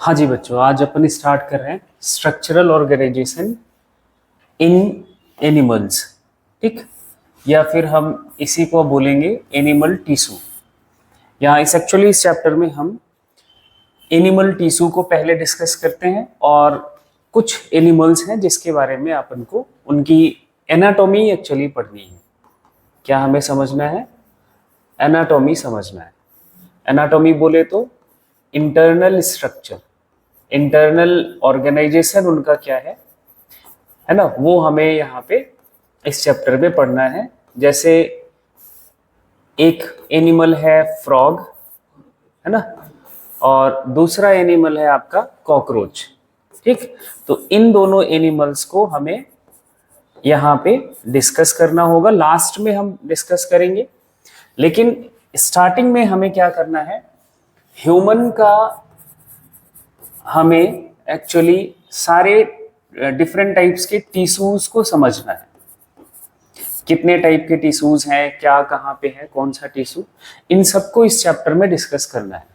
हाँ जी बच्चों, आज अपन स्टार्ट कर रहे हैं स्ट्रक्चरल ऑर्गेनाइजेशन इन एनिमल्स। ठीक, या फिर हम इसी को बोलेंगे एनिमल टिश्यू। यहाँ इस चैप्टर में हम एनिमल टिश्यू को पहले डिस्कस करते हैं और कुछ एनिमल्स हैं जिसके बारे में अपन को उनकी एनाटॉमी एक्चुअली पढ़नी है। क्या हमें समझना है? एनाटॉमी समझना है। एनाटॉमी बोले तो इंटरनल स्ट्रक्चर, इंटरनल ऑर्गेनाइजेशन उनका क्या है ना, वो हमें यहाँ पे इस चैप्टर में पढ़ना है। जैसे एक एनिमल है फ्रॉग, है ना, और दूसरा एनिमल है आपका कॉकरोच। ठीक, तो इन दोनों एनिमल्स को हमें यहाँ पे डिस्कस करना होगा। लास्ट में हम डिस्कस करेंगे, लेकिन स्टार्टिंग में हमें क्या करना है, ह्यूमन का हमें एक्चुअली सारे डिफरेंट टाइप्स के टिश्यूज को समझना है। कितने टाइप के टिश्यूज हैं, क्या कहाँ पे है, कौन सा टिश्यू, इन सबको इस चैप्टर में डिस्कस करना है।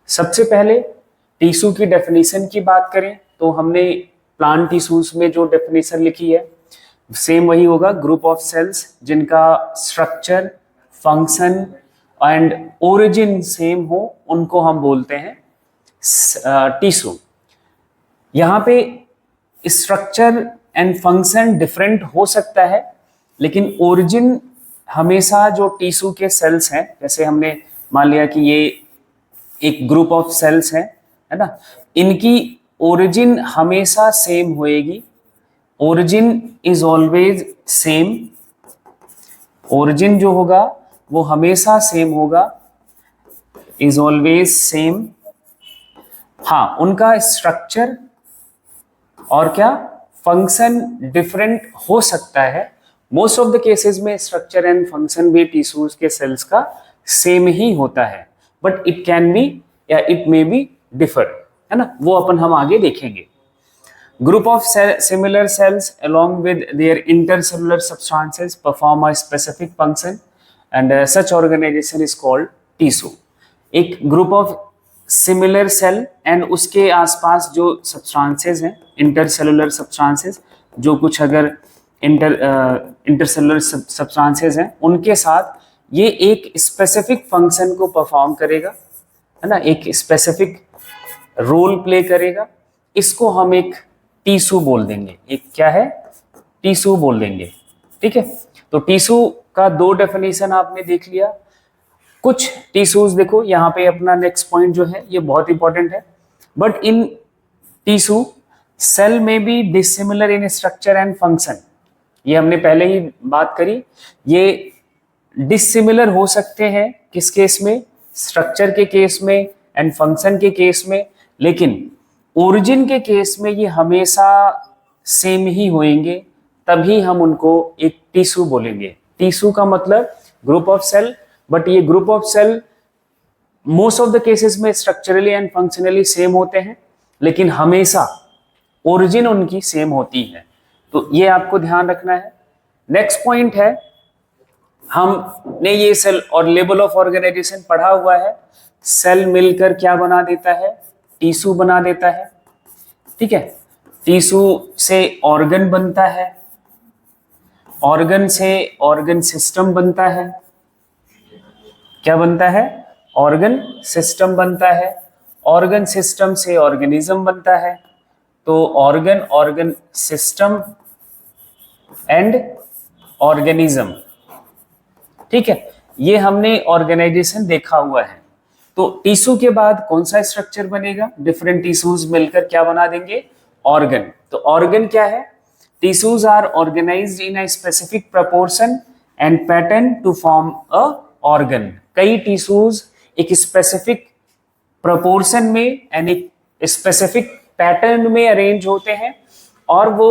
सबसे पहले टिश्यू की डेफिनेशन की बात करें तो हमने प्लांट टिश्यूज में जो डेफिनेशन लिखी है सेम वही होगा। ग्रुप ऑफ सेल्स जिनका structure, function and origin same हो, उनको हम बोलते हैं टिश्यू। यहाँ पे स्ट्रक्चर एंड फंक्शन डिफरेंट हो सकता है, लेकिन ओरिजिन हमेशा जो टिश्यू के सेल्स हैं, जैसे हमने मान लिया कि ये एक ग्रुप ऑफ सेल्स है ना, इनकी ओरिजिन हमेशा सेम होएगी। Origin is always same, origin जो होगा वो हमेशा सेम होगा, इज ऑलवेज सेम। हाँ, उनका स्ट्रक्चर और क्या फंक्शन डिफरेंट हो सकता है। मोस्ट ऑफ द केसेस में स्ट्रक्चर एंड फंक्शन भी टिश्यूज के सेल्स का सेम ही होता है, बट इट कैन बी या इट मे बी डिफर, है ना, वो अपन हम आगे देखेंगे। Group of similar sales along with their intercellular substances perform a specific function and such organization is called tissue। एक group of similar cell and उसके आसपास जो सब्सटेंसेस हैं, इंटरसेलुलर सब्सटेंसेस, जो कुछ अगर इंटरसेलुलर सब्सटेंसेस हैं, उनके साथ ये एक स्पेसिफिक फंक्शन को परफॉर्म करेगा, है ना, एक स्पेसिफिक रोल प्ले करेगा। इसको हम एक टिश्यू बोल देंगे। एक क्या है? टिश्यू बोल देंगे। ठीक है, तो टिश्यू का दो डेफिनेशन आपने देख लिया। कुछ टिश्यूज देखो यहाँ पे, अपना नेक्स्ट पॉइंट जो है ये बहुत इंपॉर्टेंट है। बट इन टिश्यू सेल में be dissimilar in structure and function, ये हमने पहले ही बात करी। ये डिसिमिलर हो सकते हैं किस केस में? स्ट्रक्चर के केस में एंड फंक्शन के केस में, लेकिन ओरिजिन के केस में ये हमेशा सेम ही होंगे, तभी हम उनको एक टिश्यू बोलेंगे। टिश्यू का मतलब ग्रुप ऑफ सेल, बट ये group of cell most of the cases में स्ट्रक्चरली एंड फंक्शनली सेम होते हैं, लेकिन हमेशा ओरिजिन उनकी सेम होती है। तो ये आपको ध्यान रखना है। नेक्स्ट पॉइंट है, हमने ये सेल और लेवल ऑफ ऑर्गेनाइजेशन पढ़ा हुआ है। सेल मिलकर क्या बना देता है? टिश्यू बना देता है। ठीक है, टिश्यू से ऑर्गन बनता है, ऑर्गन से ऑर्गन सिस्टम बनता है। क्या बनता है? ऑर्गन सिस्टम बनता है। ऑर्गन सिस्टम से ऑर्गेनिज्म बनता है। तो organ, organ system and organism. ठीक है, ये हमने ऑर्गेनाइजेशन देखा हुआ है। तो टिश्यू के बाद कौन सा स्ट्रक्चर बनेगा? डिफरेंट टिश्यूज मिलकर क्या बना देंगे? ऑर्गन। तो ऑर्गन क्या है? Tissues are organized in a specific proportion and pattern to form a organ. कई टिश्यूज एक स्पेसिफिक प्रोपोर्शन में एंड एक स्पेसिफिक पैटर्न में अरेंज होते हैं और वो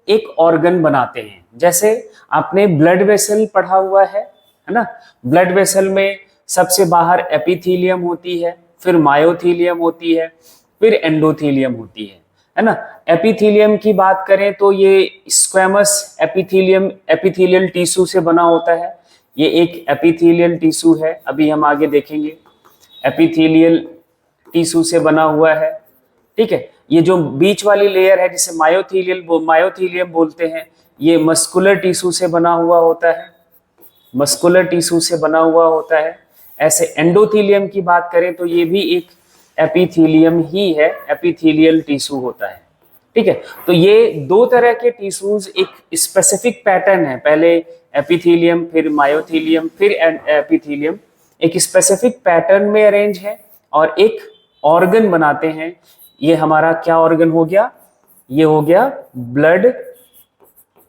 एक ऑर्गन बनाते हैं। जैसे आपने ब्लड वेसल पढ़ा हुआ है ना, ब्लड वेसल में सबसे बाहर एपिथीलियम होती है, फिर मायोथीलियम होती है, फिर एंडोथीलियम होती है ना। एपिथीलियम की बात करें तो ये स्क्वेमस एपिथीलियम, एपिथीलियल टिश्यू से बना होता है। ये एक एपिथीलियल टिश्यू है, अभी हम आगे देखेंगे। एपिथीलियल टिश्यू से बना हुआ है। ठीक है। ये जो बीच वाली लेयर है जिसे मायोथीलियम बोलते हैं, ये मस्कुलर टिश्यू से बना हुआ होता है, मस्कुलर टिश्यू से बना हुआ होता है। ऐसे एंडोथीलियम की बात करें तो ये भी एक एपिथीलियम ही है, एपिथीलियल टिश्यू होता है, ठीक है। तो ये दो तरह के टिश्यूज एक स्पेसिफिक पैटर्न है, पहले एपिथीलियम फिर मायोथीलियम फिर एपिथीलियम, एक स्पेसिफिक पैटर्न में अरेंज है और एक ऑर्गन बनाते हैं। ये हमारा क्या ऑर्गन हो गया, ये हो गया ब्लड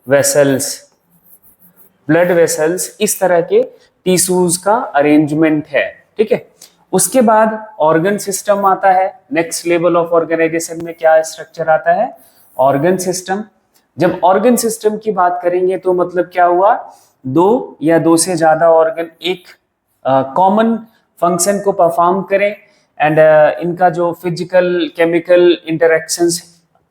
वेसल्स। ब्लड वेसल्स इस तरह के टिश्यूज का अरेंजमेंट है, ठीक है। उसके बाद ऑर्गन सिस्टम आता है। नेक्स्ट लेवल ऑफ ऑर्गेनाइजेशन में क्या स्ट्रक्चर आता है, ऑर्गन सिस्टम। जब ऑर्गन सिस्टम की बात करेंगे तो मतलब क्या हुआ, दो या दो से ज्यादा ऑर्गन एक कॉमन फंक्शन को परफॉर्म करें एंड इनका जो फिजिकल केमिकल इंटरेक्शंस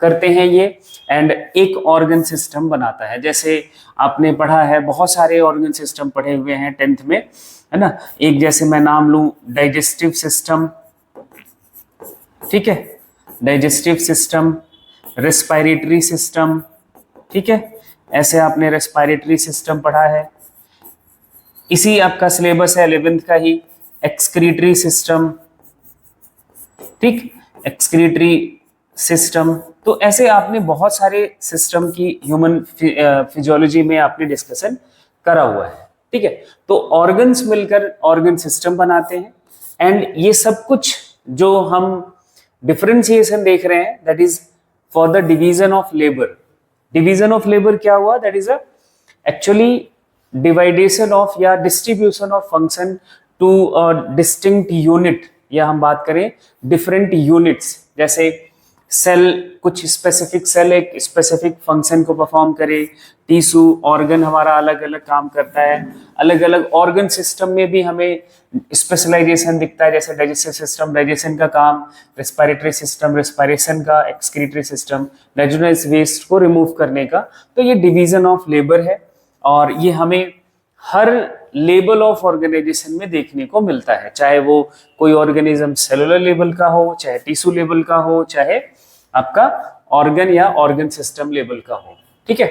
करते हैं ये, एंड एक ऑर्गन सिस्टम बनाता है। जैसे आपने पढ़ा है, बहुत सारे ऑर्गन सिस्टम पढ़े हुए हैं 10th में, है ना। एक जैसे मैं नाम लूं, डाइजेस्टिव सिस्टम, ठीक है, डाइजेस्टिव सिस्टम, रेस्पिरेटरी सिस्टम, ठीक है, ऐसे आपने रेस्पिरेटरी सिस्टम पढ़ा है। इसी आपका सिलेबस है 11th का ही, एक्सक्रीटरी सिस्टम, ठीक, एक्सक्रीटरी सिस्टम। तो ऐसे आपने बहुत सारे सिस्टम की ह्यूमन फिजियोलॉजी में आपने डिस्कशन करा हुआ है, ठीक है। तो ऑर्गन्स मिलकर ऑर्गन सिस्टम बनाते हैं, एंड ये सब कुछ जो हम डिफरेंशिएशन देख रहे हैं that is for the division of labour. Division of labour क्या हुआ, that is actually divideation of या distribution of function to a distinct unit, या हम बात करें डिफरेंट यूनिट्स। जैसे सेल, कुछ स्पेसिफिक सेल एक स्पेसिफिक फंक्शन को परफॉर्म करे, टिश्यू ऑर्गन हमारा अलग अलग काम करता है। अलग अलग ऑर्गन सिस्टम में भी हमें स्पेशलाइजेशन दिखता है, जैसे डाइजेस्टिव सिस्टम डाइजेशन का काम, रेस्पिरेटरी सिस्टम रेस्पिरेशन का, एक्सक्रीटरी सिस्टम नाइट्रोजनस वेस्ट को रिमूव करने का। तो ये डिवीजन ऑफ लेबर है और ये हमें हर लेवल ऑफ ऑर्गेनाइजेशन में देखने को मिलता है, चाहे वो कोई ऑर्गेनिज्म सेलुलर लेवल का हो, चाहे टिश्यू लेवल का हो, चाहे आपका ऑर्गन या ऑर्गन सिस्टम लेवल का हो, ठीक है।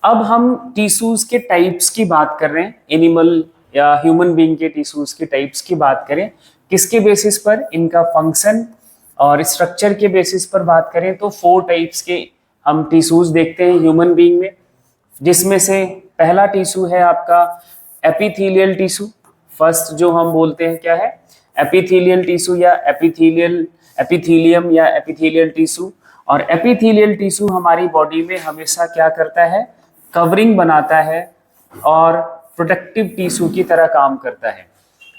अब हम टिश्यूज के टाइप्स की बात कर रहे हैं, एनिमल या ह्यूमन बीइंग के टिश्यूज के टाइप्स की बात करें, किसके बेसिस पर, इनका फंक्शन और स्ट्रक्चर के बेसिस पर बात करें तो 4 टाइप्स के हम टिश्यूज देखते हैं ह्यूमन बीइंग में, जिसमें से पहला टिश्यू है आपका एपिथेलियल टिश्यू। फर्स्ट जो हम बोलते हैं क्या है, एपिथेलियल टिश्यू या एपिथेलियम या एपिथेलियल टिश्यू। और एपिथेलियल टिश्यू हमारी बॉडी में हमेशा क्या करता है, कवरिंग बनाता है और प्रोटेक्टिव टिश्यू की तरह काम करता है।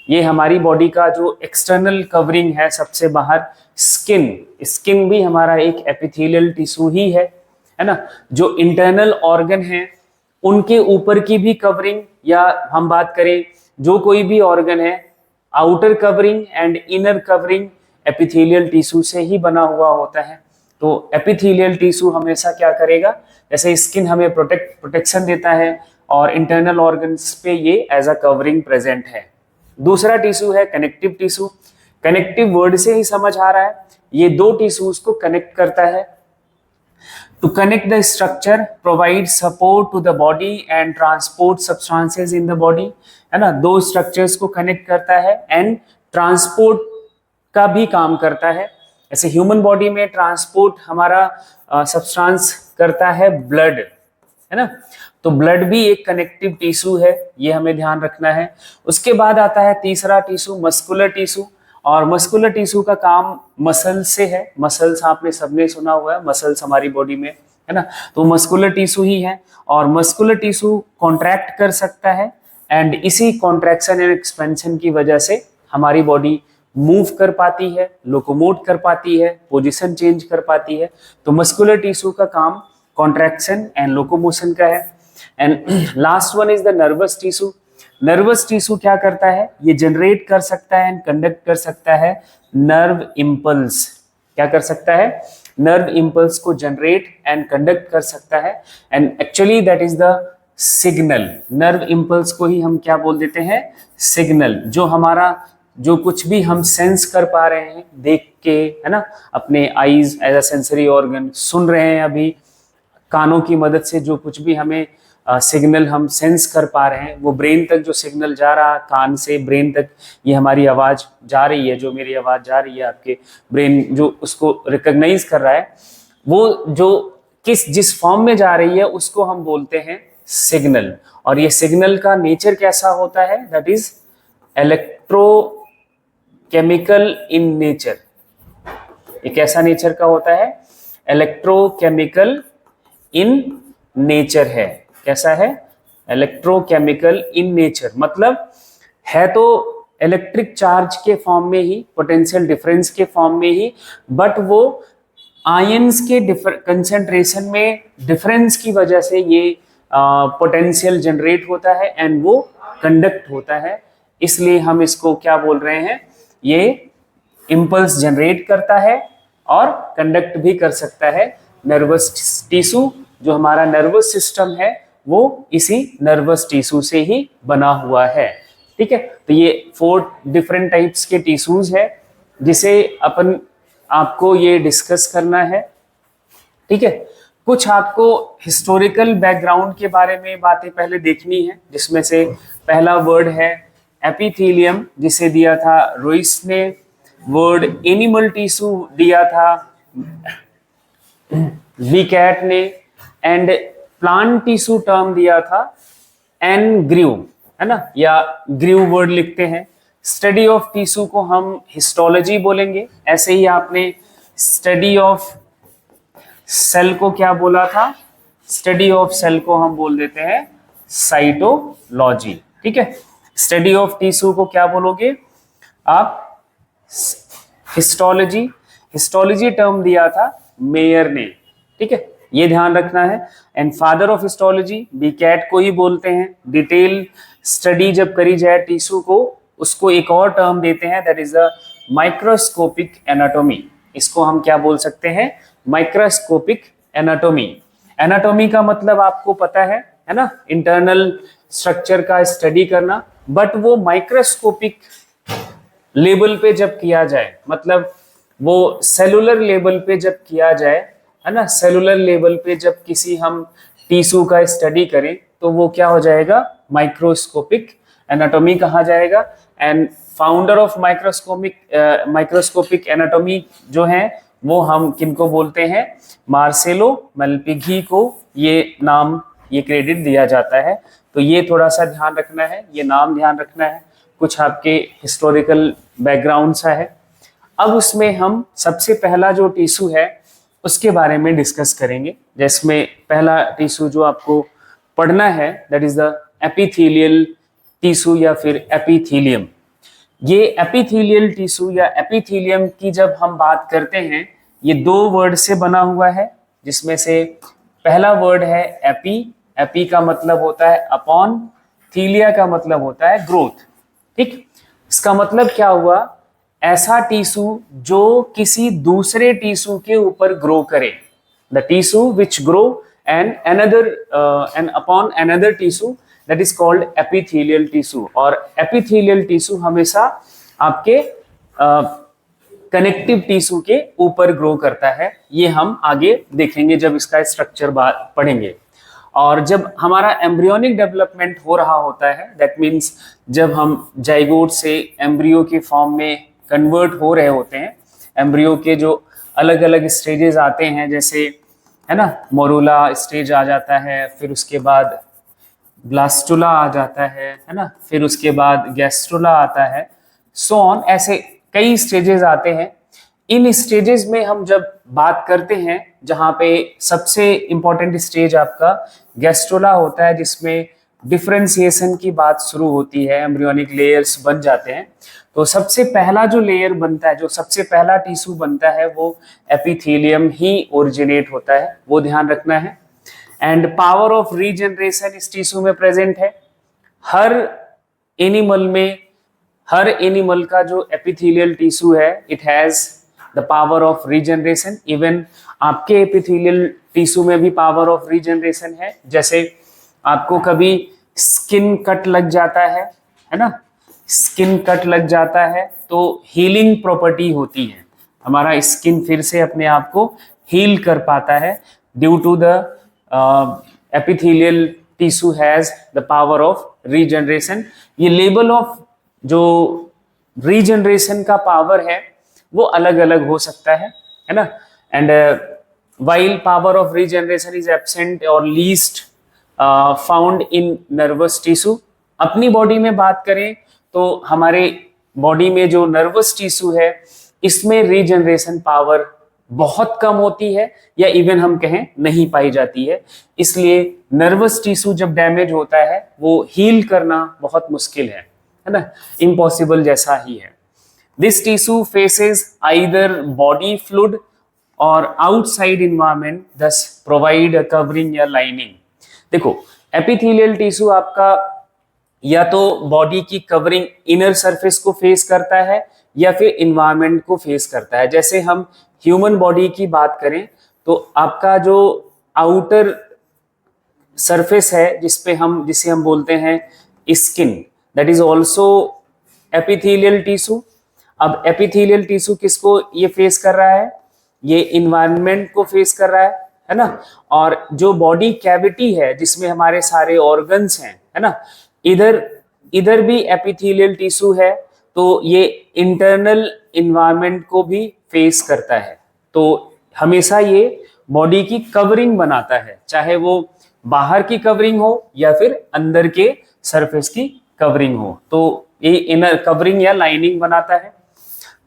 ये हमारी बॉडी का जो एक्सटर्नल कवरिंग है, सबसे बाहर स्किन भी हमारा एक एपिथेलियल टिश्यू ही है ना। जो इंटरनल ऑर्गन है उनके ऊपर की भी कवरिंग, या हम बात करें जो कोई भी ऑर्गन है, outer covering and inner covering epithelial tissue से ही बना हुआ होता है। तो एपिथेलियल टिश्यू हमेशा क्या करेगा, जैसे स्किन हमें प्रोटेक्शन देता है और इंटरनल ऑर्गन्स पे ये एज अ कवरिंग प्रेजेंट है। दूसरा टिश्यू है कनेक्टिव टिश्यू। कनेक्टिव वर्ड से ही समझ आ रहा है, ये दो टिश्यूज को कनेक्ट करता है। To connect the structure, provide support to the body and transport substances in the body, है ना। दो स्ट्रक्चर्स को कनेक्ट करता है एंड ट्रांसपोर्ट का भी काम करता है। ऐसे ह्यूमन बॉडी में ट्रांसपोर्ट हमारा सब्सटेंस करता है ब्लड, है ना। तो ब्लड भी एक कनेक्टिव टिश्यू है, ये हमें ध्यान रखना है। उसके बाद आता है तीसरा टिश्यू, मस्कुलर टिश्यू। और मस्कुलर टिश्यू का काम मसल से है। मसल्स आपने सबने सुना हुआ है, मसल्स हमारी बॉडी में, है ना। तो मस्कुलर टिश्यू ही है और मस्कुलर टिश्यू कॉन्ट्रैक्ट कर सकता है एंड इसी कॉन्ट्रैक्शन एंड एक्सपेंशन की वजह से हमारी बॉडी मूव कर पाती है, लोकोमोट कर पाती है, पोजीशन चेंज कर पाती है। तो मस्कुलर टिश्यू का काम कॉन्ट्रैक्शन एंड लोकोमोशन का है। And last one is the nervous tissue. Nervous tissue क्या करता है, ये जनरेट कर सकता है एंड कंडक्ट कर सकता है नर्व इंपल्स। क्या कर सकता है, नर्व इंपल्स को जनरेट एंड कंडक्ट कर सकता है and actually that is the signal. Nerve impulse को ही हम क्या बोल देते हैं, सिग्नल। जो हमारा जो कुछ भी हम सेंस कर पा रहे हैं देख के, है ना, अपने eyes as a sensory organ, सुन रहे हैं अभी कानों की मदद से जो कुछ भी हमें सिग्नल हम सेंस कर पा रहे हैं, वो ब्रेन तक जो सिग्नल जा रहा है, कान से ब्रेन तक ये हमारी आवाज जा रही है, जो मेरी आवाज जा रही है, आपके ब्रेन जो उसको रिकॉग्नाइज कर रहा है, वो जो जिस फॉर्म में जा रही है उसको हम बोलते हैं सिग्नल। और ये सिग्नल का नेचर कैसा होता है, that is electrochemical in nature. ये कैसा नेचर का होता है, इलेक्ट्रोकेमिकल इन नेचर है। कैसा है, इलेक्ट्रोकेमिकल इन नेचर, मतलब है तो इलेक्ट्रिक चार्ज के फॉर्म में ही, पोटेंशियल डिफरेंस के फॉर्म में ही, बट वो आयंस के कंसेंट्रेशन में डिफरेंस की वजह से ये पोटेंशियल जनरेट होता है एंड वो कंडक्ट होता है। इसलिए हम इसको क्या बोल रहे हैं, ये इंपल्स जनरेट करता है और कंडक्ट भी कर सकता है। नर्वस टिश्यू, जो हमारा नर्वस सिस्टम है, वो इसी नर्वस टिश्यू से ही बना हुआ है। ठीक है, तो ये 4 डिफरेंट टाइप्स के टिश्यूज है जिसे आपको ये डिस्कस करना है। ठीक है, कुछ आपको हिस्टोरिकल बैकग्राउंड के बारे में बातें पहले देखनी है, जिसमें से पहला वर्ड है एपिथेलियम, जिसे दिया था रोइस ने। वर्ड एनिमल टिश्यू दिया था वीकैट ने, एंड प्लांट टिश्यू टर्म दिया था एन ग्रीव, है ना, या ग्रीव वर्ड लिखते हैं। स्टडी ऑफ टिश्यू को हम हिस्टोलॉजी बोलेंगे। ऐसे ही आपने स्टडी ऑफ सेल को क्या बोला था, स्टडी ऑफ सेल को हम बोल देते हैं साइटोलॉजी। ठीक है, स्टडी ऑफ टिश्यू को क्या बोलोगे आप, हिस्टोलॉजी। हिस्टोलॉजी टर्म दिया था मेयर ने। ठीक है, ये ध्यान रखना है। एंड फादर ऑफ हिस्टोलॉजी वीकैट को ही बोलते हैं। डिटेल स्टडी जब करी जाए टिश्यू को, उसको एक और टर्म देते हैं, that is the microscopic anatomy. इसको हम क्या बोल सकते हैं, माइक्रोस्कोपिक एनाटॉमी। एनाटॉमी का मतलब आपको पता है ना, इंटरनल स्ट्रक्चर का स्टडी करना, बट वो माइक्रोस्कोपिक लेवल पे जब किया जाए, मतलब वो सेलुलर लेवल पे जब किया जाए, है ना, सेलुलर लेवल पे जब किसी हम टिश्यू का स्टडी करें, तो वो क्या हो जाएगा, माइक्रोस्कोपिक एनाटॉमी कहा जाएगा। And founder of microscopic anatomy जो है, वो हम किनको बोलते हैं, मार्सेलो मल्पिघी को ये नाम, ये क्रेडिट दिया जाता है। तो ये थोड़ा सा ध्यान रखना है, ये नाम ध्यान रखना है। कुछ आपके हिस्टोरिकल बैकग्राउंड सा है। अब उसमें हम सबसे पहला जो टिश्यू है उसके बारे में डिस्कस करेंगे। जिसमें पहला टिश्यू जो आपको पढ़ना है, that is the epithelial tissue या फिर एपिथेलियम। ये एपिथेलियल टिश्यू या एपिथेलियम की जब हम बात करते हैं, ये 2 वर्ड से बना हुआ है, जिसमें से पहला वर्ड है एपी। एपी का मतलब होता है अपॉन, थीलिया का मतलब होता है ग्रोथ। ठीक, इसका मतलब क्या हुआ, ऐसा टिश्यू जो किसी दूसरे टिश्यू के ऊपर ग्रो करे, the tissue which grow and upon another tissue, that is called epithelial tissue. और एपिथेलियल टिश्यू हमेशा आपके कनेक्टिव टिश्यू के ऊपर ग्रो करता है। ये हम आगे देखेंगे जब इसका स्ट्रक्चर पढ़ेंगे। और जब हमारा एम्ब्रियोनिक डेवलपमेंट हो रहा होता है, दैट मीन्स जब हम जाइगोट से एम्ब्रियो के फॉर्म में कन्वर्ट हो रहे होते हैं, एम्ब्रियो के जो अलग अलग स्टेजेस आते हैं, जैसे है ना, मोरूला स्टेज आ जाता है, फिर उसके बाद ब्लास्टुला आ जाता है ना, फिर उसके बाद गैस्ट्रुला आता है, सो ऑन, ऐसे कई स्टेजेस आते हैं। इन स्टेजेस में हम जब बात करते हैं, जहाँ पे सबसे इंपॉर्टेंट स्टेज आपका गैस्ट्रुला होता है, जिसमें डिफरेंशिएशन की बात शुरू होती है, एम्ब्रियोनिक लेयर्स बन जाते हैं। तो सबसे पहला जो लेयर बनता है, जो सबसे पहला टिश्यू बनता है, वो एपिथेलियम ही ओरिजिनेट होता है, वो ध्यान रखना है। एंड पावर ऑफ रीजनरेशन इस टिश्यू में प्रेजेंट है। हर एनिमल का जो एपिथेलियल टिश्यू है, it has the power of regeneration. Even आपके एपिथेलियल टिश्यू में भी पावर ऑफ रीजनरेशन है। जैसे आपको कभी स्किन कट लग जाता है ना, स्किन कट लग जाता है तो हीलिंग प्रॉपर्टी होती है, हमारा स्किन फिर से अपने आप को हील कर पाता है due to the epithelial tissue has the power of regeneration. ये लेवल ऑफ जो रीजनरेशन का पावर है वो अलग अलग हो सकता है ना। And while power of regeneration is absent or least found in nervous tissue, अपनी बॉडी में बात करें तो हमारे बॉडी में जो नर्वस टिश्यू है इसमें रीजनरेशन पावर बहुत कम होती है या इवन हम कहें नहीं पाई जाती है। इसलिए नर्वस टिश्यू जब डैमेज होता है वो हील करना बहुत मुश्किल है ना, इम्पॉसिबल जैसा ही है। This tissue faces either body fluid और आउटसाइड इन्वायरमेंट, दस प्रोवाइड अ कवरिंग या लाइनिंग। देखो एपिथेलियल टिश्यू आपका या तो बॉडी की कवरिंग इनर सरफेस को फेस करता है या फिर इन्वायरमेंट को फेस करता है। जैसे हम ह्यूमन बॉडी की बात करें तो आपका जो आउटर सरफेस है जिसे हम बोलते हैं skin, that is also epithelial tissue. अब एपिथेलियल टिश्यू किसको ये फेस कर रहा है, ये इन्वायरमेंट को फेस कर रहा है ना। और जो बॉडी कैविटी है जिसमें हमारे सारे ऑर्गन्स हैं, है ना, इधर भी एपिथेलियल टिश्यू है तो ये इंटरनल इन्वायरमेंट को भी फेस करता है। तो हमेशा ये बॉडी की कवरिंग बनाता है, चाहे वो बाहर की कवरिंग हो या फिर अंदर के सरफेस की कवरिंग हो, तो ये इनर कवरिंग या लाइनिंग बनाता है।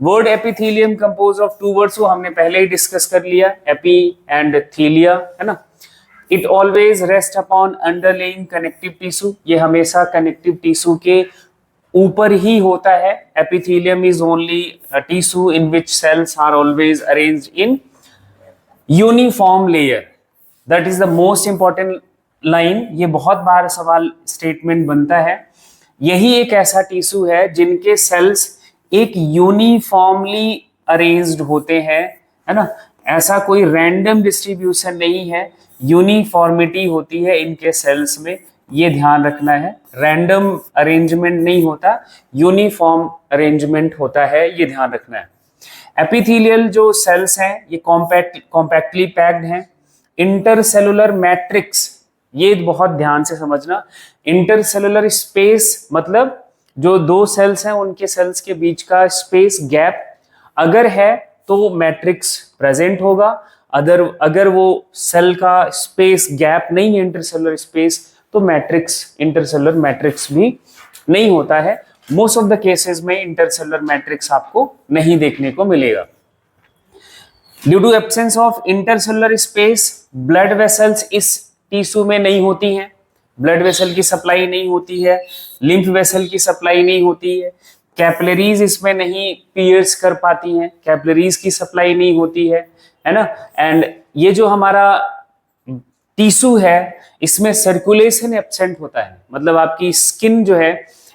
Word epithelium compose of two words वो हमने पहले ही डिस्कस कर लिया, एपी एंड थीलिया, है ना। It always rest upon underlying connective tissue, ये हमेशा कनेक्टिव टिश्यू के ऊपर ही होता है। Epithelium is only tissue in which cells are always arranged in uniform layer, that is the most important line. ये बहुत बार सवाल स्टेटमेंट बनता है। यही एक ऐसा टिश्यू है जिनके सेल्स एक यूनिफॉर्मली अरेंज्ड होते हैं, है ना। ऐसा कोई रैंडम डिस्ट्रीब्यूशन नहीं है, यूनिफॉर्मिटी होती है इनके सेल्स में, ये ध्यान रखना है। रैंडम अरेंजमेंट नहीं होता, यूनिफॉर्म अरेंजमेंट होता है, ये ध्यान रखना है। एपिथेलियल जो सेल्स हैं ये कॉम्पैक्टली पैक्ड हैं। इंटरसेलुलर मैट्रिक्स, ये बहुत ध्यान से समझना। इंटरसेलुलर स्पेस मतलब जो दो सेल्स हैं उनके सेल्स के बीच का स्पेस गैप अगर है तो मैट्रिक्स प्रेजेंट होगा, अगर वो सेल का स्पेस गैप नहीं है, इंटरसेलुलर स्पेस, तो मैट्रिक्स इंटरसेलुलर मैट्रिक्स भी नहीं होता है। मोस्ट ऑफ द केसेस में इंटरसेलुलर मैट्रिक्स आपको नहीं देखने को मिलेगा। Due to absence of intercellular space blood vessels इस टिश्यू में नहीं होती हैं, ब्लड वेसल की सप्लाई नहीं होती है, लिम्फ वेसल की सप्लाई नहीं होती है, कैपिलरीज इसमें नहीं पियर्स कर पाती हैं, कैपिलरीज की सप्लाई नहीं होती है ना। एंड ये जो हमारा टिश्यू है इसमें सर्कुलेशन एब्सेंट होता है, मतलब आपकी स्किन जो है,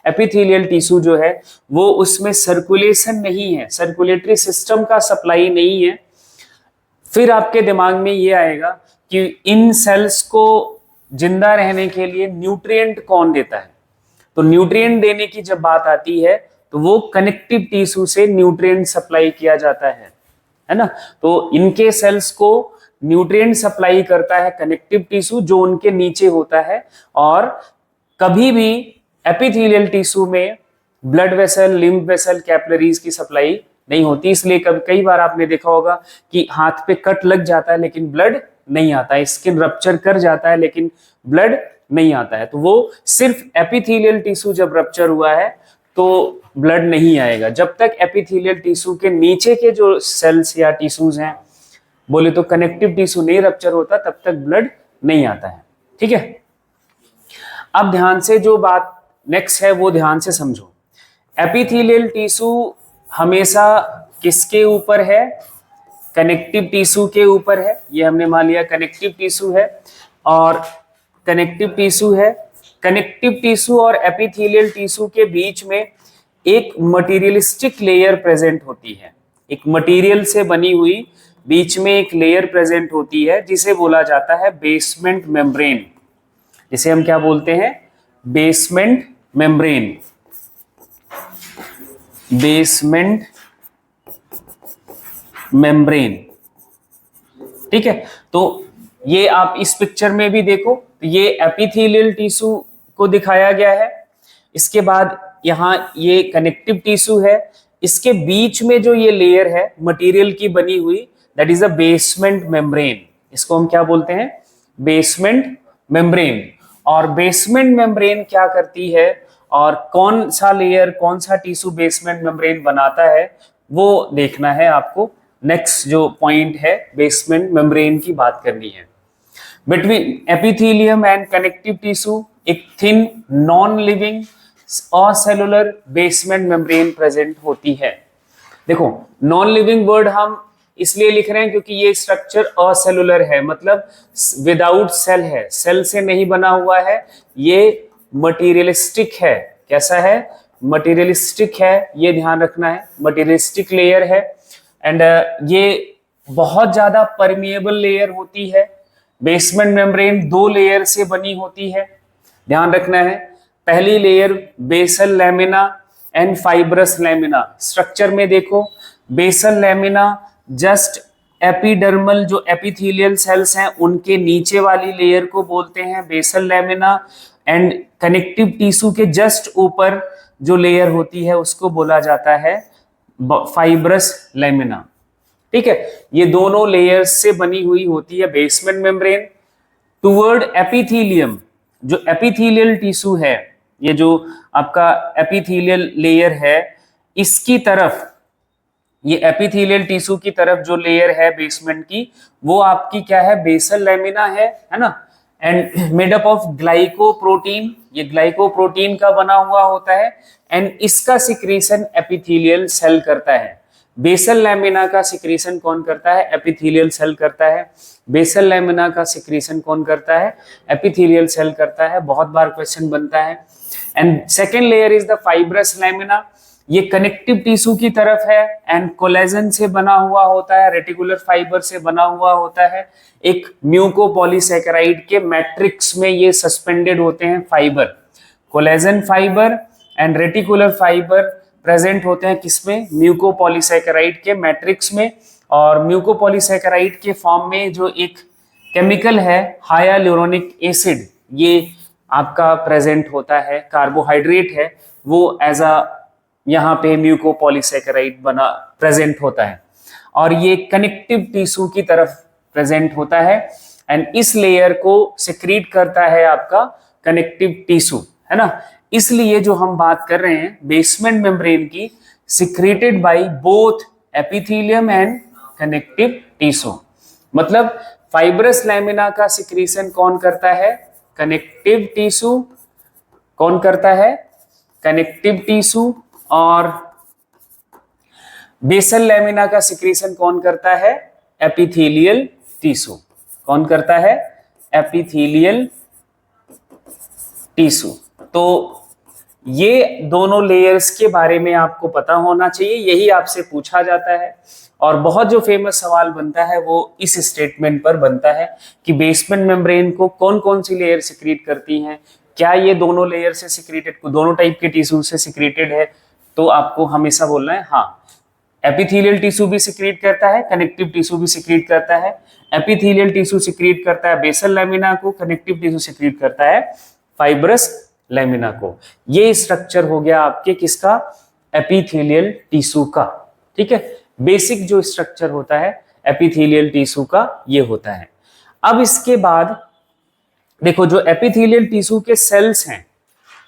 एपिथेलियल टिश्यू जो है वो उसमें सर्कुलेशन नहीं है, सर्कुलेटरी सिस्टम का सप्लाई नहीं है। फिर आपके दिमाग में ये आएगा कि इन सेल्स को जिंदा रहने के लिए न्यूट्रिएंट कौन देता है। तो न्यूट्रिएंट देने की जब बात आती है तो वो कनेक्टिव टिश्यू से न्यूट्रिएंट सप्लाई किया जाता है ना। तो इनके सेल्स को न्यूट्रिएंट सप्लाई करता है कनेक्टिव टिश्यू जो उनके नीचे होता है। और कभी भी एपिथेलियल टिश्यू में blood vessel, lymph vessel, capillaries की सप्लाई नहीं होती। इसलिए कई बार आपने देखा होगा कि हाथ पे कट लग जाता है लेकिन ब्लड नहीं आता है, स्किन रप्चर कर जाता है लेकिन ब्लड नहीं आता है। तो वो सिर्फ एपिथेलियल टिश्यू जब रप्चर हुआ है तो ब्लड नहीं आएगा। जब तक एपिथेलियल टिश्यू के नीचे के जो सेल्स या टिश्यूज हैं, बोले तो कनेक्टिव टिश्यू नहीं रप्चर होता, तब तक ब्लड नहीं आता है। ठीक है, अब ध्यान से जो बात नेक्स्ट है वो ध्यान से समझो। एपिथेलियल टिश्यू हमेशा किसके ऊपर है, कनेक्टिव टिश्यू के ऊपर है। ये हमने मान लिया कनेक्टिव टिश्यू है और कनेक्टिव टिश्यू है। कनेक्टिव टिश्यू और एपिथेलियल टिश्यू के बीच में एक मटेरियलिस्टिक लेयर प्रेजेंट होती है, एक मटेरियल से बनी हुई बीच में एक लेयर प्रेजेंट होती है जिसे बोला जाता है बेसमेंट मेम्ब्रेन, जिसे हम क्या बोलते हैं, बेसमेंट मेम्ब्रेन। Basement membrane. ठीक है, तो ये आप इस पिक्चर में भी देखो, तो ये एपिथेलियल टिश्यू को दिखाया गया है। इसके बाद यहाँ ये कनेक्टिव टिश्यू है, इसके बीच में जो ये लेयर है मटेरियल की बनी हुई, that is a basement membrane. इसको हम क्या बोलते हैं? Basement membrane. और बेसमेंट मेम्ब्रेन क्या करती है और कौन सा लेयर, कौन सा टिश्यू बेसमेंट मेम्ब्रेन बनाता है, वो देखना है आपको। नेक्स्ट जो पॉइंट है, बेसमेंट मेम्ब्रेन की बात करनी है। Between epithelium and connective tissue एक थिन नॉन लिविंग और सेलुलर बेसमेंट मेम्ब्रेन प्रेजेंट होती है। देखो, नॉन लिविंग वर्ड हम इसलिए लिख रहे हैं क्योंकि ये स्ट्रक्चर असेलुलर है, मतलब विदाउट सेल है, सेल से नहीं बना हुआ है, ये मटीरियलिस्टिक है। कैसा है? मटीरियलिस्टिक है, ये ध्यान रखना है, मटीरियलिस्टिक लेयर है। एंड ये बहुत ज्यादा परमिएबल लेयर होती है। बेसमेंट मेम्ब्रेन 2 लेयर से बनी होती है, ध्यान रखना है। पहली layer basal lamina and fibrous lamina. Structure में देखो, बेसल लैमिना जस्ट एपिडर्मल जो एपिथेलियल सेल्स हैं उनके नीचे वाली लेयर को बोलते हैं basal lamina, and connective tissue के जस्ट ऊपर जो लेयर होती है उसको बोला जाता है फाइब्रस लैमिना। ठीक है, ये दोनों लेयर्स से बनी हुई होती है बेसमेंट मेम्ब्रेन। टुवर्ड एपिथेलियम, जो एपिथेलियल टिश्यू है, ये जो आपका एपिथेलियल लेयर है, इसकी तरफ, ये एपिथेलियल टिश्यू की तरफ जो लेयर है बेसमेंट की, वो आपकी क्या है? बेसल लैमिना है ना। And made up of glycoprotein, ये ग्लाइकोप्रोटीन का बना हुआ होता है, एंड इसका सिक्रीशन एपिथेलियल सेल करता है। बेसल लैमिना का सिक्रीशन कौन करता है? एपिथेलियल सेल करता है। बेसल लैमिना का सिक्रीशन कौन करता है? एपिथेलियल सेल करता है। बहुत बार क्वेश्चन बनता है। And second layer is the fibrous lamina, ये कनेक्टिव टिश्यू की तरफ है एंड कोलेजन से बना हुआ होता है, रेटिकुलर फाइबर से बना हुआ होता है। एक म्यूकोपॉलीसैकेराइड के मैट्रिक्स में ये सस्पेंडेड होते हैं fibre, collagen fibre and reticular fibre present होते हैं किसमें? म्यूकोपॉलीसैकेराइड के मैट्रिक्स में। और म्यूकोपॉलीसैकेराइड के फॉर्म में जो एक केमिकल है हाइयालुरोनिक एसिड, ये आपका प्रेजेंट होता है, कार्बोहाइड्रेट है वो, एज अ यहाँ पे म्यूकोपॉलीसैकेराइड बना प्रेजेंट होता है, और ये कनेक्टिव टिश्यू की तरफ प्रेजेंट होता है। एंड इस लेयर को सिक्रीट करता है आपका कनेक्टिव टिश्यू, है ना। इसलिए जो हम बात कर रहे हैं बेसमेंट मेम्ब्रेन की, secreted by both epithelium and connective tissue. मतलब फाइब्रस लैमिना का सिक्रीशन कौन करता है? Connective tissue. कौन करता है? Connective tissue. और बेसल लैमिना का सिक्रीशन कौन करता है? Epithelial tissue. कौन करता है? Epithelial tissue. तो ये दोनों लेयर्स के बारे में आपको पता होना चाहिए, यही आपसे पूछा जाता है। और बहुत जो फेमस सवाल बनता है वो इस स्टेटमेंट पर बनता है कि बेसमेंट मेम्ब्रेन को कौन कौन सी लेयर सिक्रीट करती हैं, क्या ये दोनों लेयर से सिक्रीटेड, दोनों टाइप के टिश्यू से सिक्रीटेड है। तो आपको हमेशा बोलना है हाँ, एपिथेलियल टिश्यू भी सिक्रीट करता है, कनेक्टिव टिश्यू भी सिक्रीट करता है। एपिथेलियल टिश्यू सिक्रीट करता है बेसल लैमिना को, कनेक्टिव टिश्यू सिक्रीट करता है फाइब्रस लैमिना को। ये स्ट्रक्चर हो गया आपके किसका? एपिथेलियल टिश्यू का। ठीक है, बेसिक जो स्ट्रक्चर होता है एपिथेलियल टिश्यू का ये होता है। अब इसके बाद देखो, जो एपिथेलियल टिश्यू के सेल्स हैं,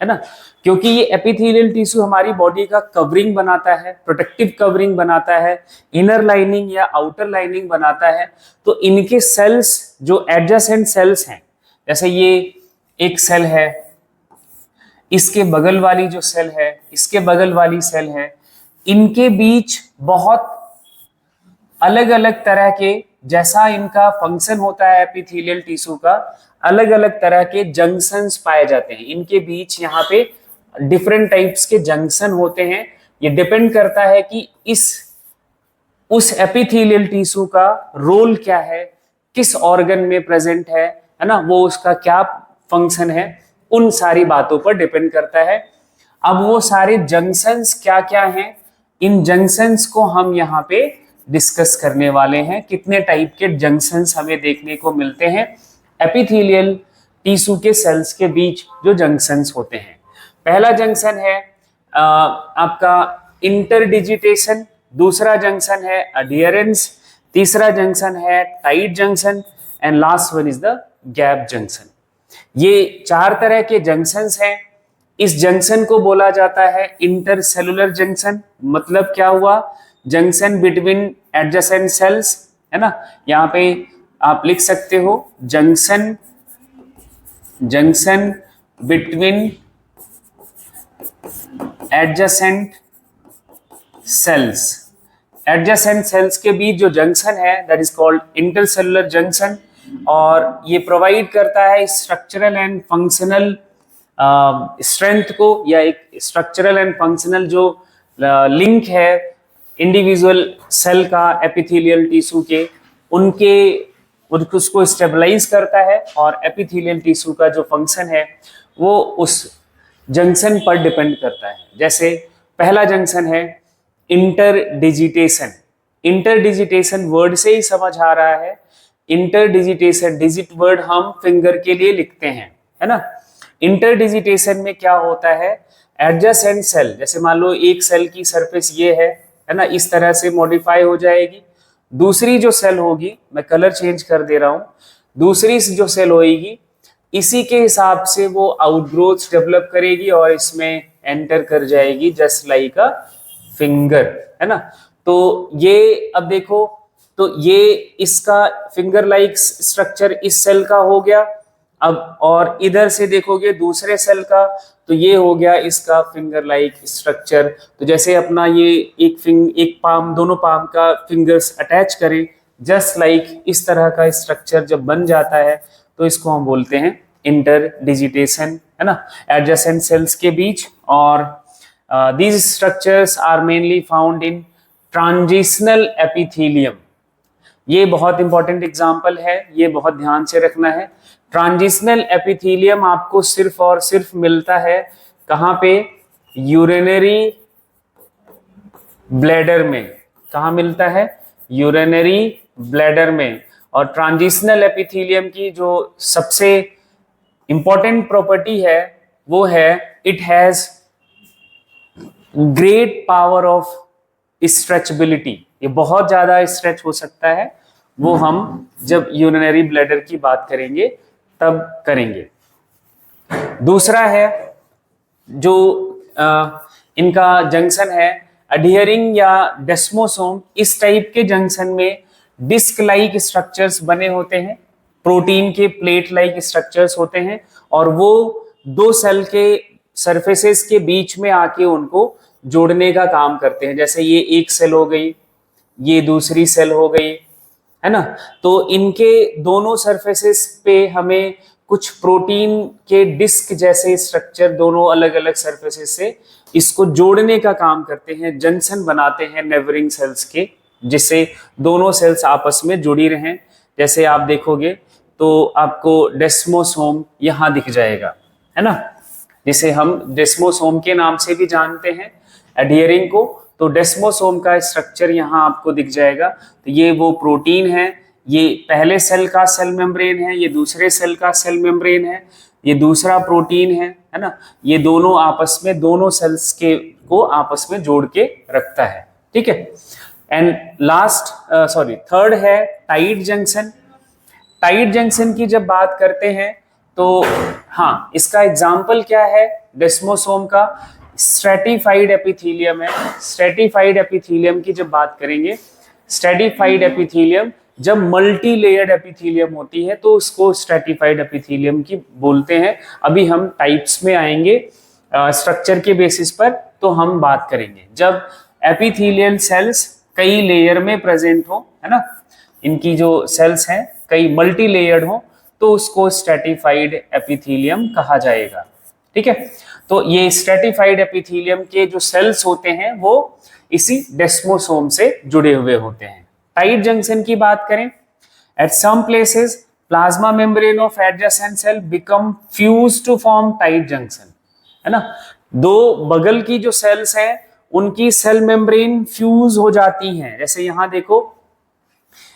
है ना, क्योंकि ये एपिथेलियल टिश्यू हमारी बॉडी का कवरिंग बनाता है, प्रोटेक्टिव कवरिंग बनाता है, इनर लाइनिंग या आउटर लाइनिंग बनाता है, तो इनके सेल्स जो एडजेसेंट सेल्स हैं, जैसे ये एक सेल है, इसके बगल वाली जो सेल है, इसके बगल वाली सेल है, इनके बीच बहुत अलग अलग तरह के, जैसा इनका फंक्शन होता है एपिथेलियल टिश्यू का, अलग अलग तरह के जंक्शंस पाए जाते हैं इनके बीच। यहाँ पे डिफरेंट टाइप्स के जंक्शन होते हैं। ये डिपेंड करता है कि उस एपिथेलियल टिश्यू का रोल क्या है, किस ऑर्गन में प्रेजेंट है ना, वो उसका क्या फंक्शन है, उन सारी बातों पर डिपेंड करता है। अब वो सारे जंक्शंस क्या क्या हैं इन जंक्शंस को हम यहाँ पे डिस्कस करने वाले हैं। कितने टाइप के जंक्शंस हमें देखने को मिलते हैं एपिथेलियल टिश्यू के सेल्स के बीच जो जंक्शंस होते हैं। पहला जंक्शन है आपका इंटरडिजिटेशन, दूसरा जंक्शन है अडियरेंस, तीसरा जंक्शन है tight junction and last one is the gap junction. ये 4 तरह के जंक्शंस हैं। इस जंक्शन को बोला जाता है इंटरसेलुलर जंक्शन। मतलब क्या हुआ, जंक्शन बिटवीन एडजेसेंट सेल्स, है ना। यहाँ पे आप लिख सकते हो junction between adjacent sales. Adjacent sales के बीच जो जंक्शन है that is called intercellular junction, और ये प्रोवाइड करता है स्ट्रक्चरल एंड फंक्शनल स्ट्रेंथ को, या एक स्ट्रक्चरल एंड फंक्शनल जो लिंक है इंडिविजुअल सेल का एपिथेलियल टिश्यू के, उसको स्टेबलाइज करता है। और एपिथेलियल टिश्यू का जो फंक्शन है वो उस जंक्शन पर डिपेंड करता है। जैसे पहला जंक्शन है इंटरडिजिटेशन। इंटरडिजिटेशन वर्ड से ही समझ आ रहा है। इंटरडिजिटेशन, डिजिट वर्ड हम फिंगर के लिए लिखते हैं, है ना। इंटरडिजिटेशन में क्या होता है, एडजेसेंट सेल, जैसे मान लो एक सेल की सरफेस ये है ना, इस तरह से मॉडिफाई हो जाएगी। दूसरी जो सेल होगी, मैं कलर चेंज कर दे रहा हूं, दूसरी जो सेल होगी इसी के हिसाब से वो आउटग्रोथ डेवलप करेगी और इसमें एंटर कर जाएगी जस्ट लाइक अ फिंगर, है ना। तो ये अब देखो, तो ये इसका फिंगर लाइक स्ट्रक्चर इस सेल का हो गया। अब और इधर से देखोगे दूसरे सेल का, तो ये हो गया इसका फिंगर लाइक स्ट्रक्चर। तो जैसे अपना ये एक पाम, दोनों पाम का फिंगर्स अटैच करें, जस्ट लाइक इस तरह का स्ट्रक्चर जब बन जाता है तो इसको हम बोलते हैं इंटरडिजिटेशन, है ना, एडजेसेंट सेल्स के बीच। और these structures are mainly found in transitional epithelium। ये बहुत इंपॉर्टेंट एग्जाम्पल है, ये बहुत ध्यान से रखना है। ट्रांजिशनल एपिथेलियम आपको सिर्फ और सिर्फ मिलता है कहाँ पे, यूरिनरी ब्लैडर में। कहाँ मिलता है, यूरिनरी ब्लैडर में। और ट्रांजिशनल एपिथेलियम की जो सबसे इंपॉर्टेंट प्रॉपर्टी है वो है it has great power of stretchability. ये बहुत ज्यादा स्ट्रेच हो सकता है, वो हम जब यूरिनरी ब्लैडर की बात करेंगे तब करेंगे। दूसरा है जो इनका जंक्शन है अडहियरिंग या डेस्मोसोम। इस टाइप के जंक्शन में डिस्क लाइक स्ट्रक्चर्स बने होते हैं, प्रोटीन के प्लेट लाइक स्ट्रक्चर्स होते हैं, और वो दो सेल के सरफेसेस के बीच में आके उनको जोड़ने का काम करते हैं। जैसे ये एक सेल हो गई, ये दूसरी सेल हो गई, है ना। तो इनके दोनों सरफेसेस पे हमें कुछ प्रोटीन के डिस्क जैसे स्ट्रक्चर दोनों अलग अलग सरफेसेस से इसको जोड़ने का काम करते हैं, जंक्शन बनाते हैं नेबरिंग सेल्स के, जिससे दोनों सेल्स आपस में जुड़ी रहें। जैसे आप देखोगे तो आपको डेस्मोसोम यहाँ दिख जाएगा, है ना, जिसे हम डेस्मोसोम के नाम से भी जानते हैं एडहियरिंग को। तो डेस्मोसोम का स्ट्रक्चर यहाँ आपको दिख जाएगा। तो ये वो प्रोटीन है, ये पहले सेल का सेल मेम्ब्रेन है, ये दूसरे सेल का सेल मेम्ब्रेन है, ये दूसरा प्रोटीन है ना। ये दोनों आपस में, दोनों सेल्स के को आपस में जोड़ के रखता है, ठीक है। एंड थर्ड है टाइट जंक्शन। टाइट जंक्शन की जब बात करते हैं तो हाँ, इसका एग्जाम्पल क्या है डेस्मोसोम का, स्ट्रेटिफाइड एपिथेलियम है। स्ट्रेटिफाइड एपिथेलियम की जब बात करेंगे, स्ट्रेटिफाइड एपिथेलियम जब मल्टी लेयर्ड एपिथेलियम होती है तो उसको स्ट्रेटिफाइड एपिथेलियम की बोलते हैं। अभी हम टाइप्स में आएंगे स्ट्रक्चर के बेसिस पर, तो हम बात करेंगे जब एपिथेलियल सेल्स कई लेयर में प्रेजेंट हो, है ना, इनकी जो सेल्स हैं कई मल्टी लेयर्ड हो, तो उसको स्ट्रेटिफाइड एपिथेलियम कहा जाएगा, ठीक है। तो ये स्ट्रेटिफाइड एपिथेलियम के जो सेल्स होते हैं वो इसी डेस्मोसोम से जुड़े हुए होते हैं। टाइट जंक्शन की बात करें, at some places plasma membrane of adjacent cell become fuse to form tight junction, है ना। दो बगल की जो सेल्स हैं उनकी सेल मेम्ब्रेन फ्यूज हो जाती हैं। जैसे यहाँ देखो,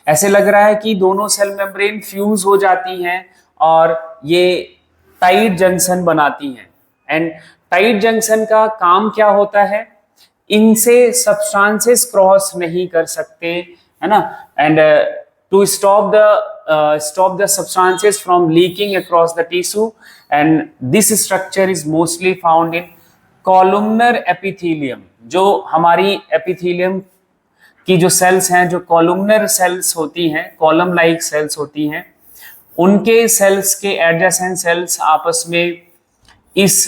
ऐसे लग रहा है कि दोनों सेल मेम्ब्रेन फ्यूज हो जाती हैं और ये टाइट जंक्शन बनाती हैं। एंड टाइट जंक्शन का काम क्या होता है, इनसे सब्सटेंसेस क्रॉस नहीं कर सकते, है ना। And to stop the substances from leaking across the tissue, and this structure is mostly found in columnar epithelium। जो हमारी एपिथेलियम की जो सेल्स हैं, जो कॉलमनर सेल्स होती हैं, कॉलम लाइक सेल्स होती हैं, उनके सेल्स के एडजेसेंट सेल्स आपस में इस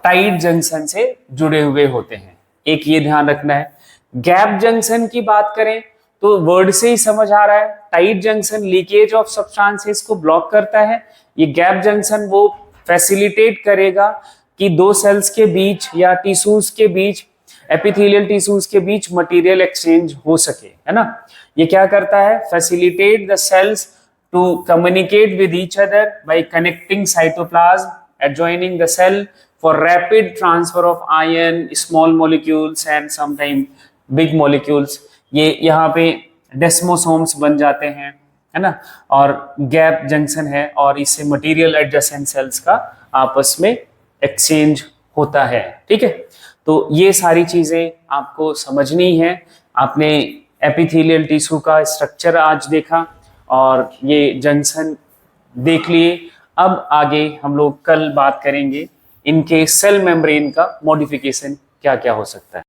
टाइट जंक्शन से जुड़े हुए होते हैं। एक ये ध्यान रखना है। गैप जंक्शन की बात करें तो वर्ड से ही समझ आ रहा है, tight junction leakage of substances को ब्लॉक करता है। ये गैप जंक्शन वो फैसिलिटेट करेगा कि दो सेल्स के बीच या टिश्यूज के बीच, एपिथेलियल टिश्यूज के बीच मटेरियल एक्सचेंज हो सके, है ना। ये क्या करता है, facilitate the cells to communicate with each other by connecting cytoplasm adjoining the cell for rapid transfer of ion, small molecules and sometime big molecules. ये यहाँ पे डेस्मोसोम्स बन जाते हैं, है ना। और गैप जंक्शन है और इससे मटेरियल एडजेसेंट सेल्स का आपस में एक्सचेंज होता है, ठीक है। तो ये सारी चीजें आपको समझनी है। आपने एपिथेलियल टिश्यू का स्ट्रक्चर आज देखा और ये जंक्शन देख लिए। अब आगे हम लोग कल बात करेंगे इनके सेल मेम्ब्रेन का मॉडिफिकेशन क्या क्या हो सकता है।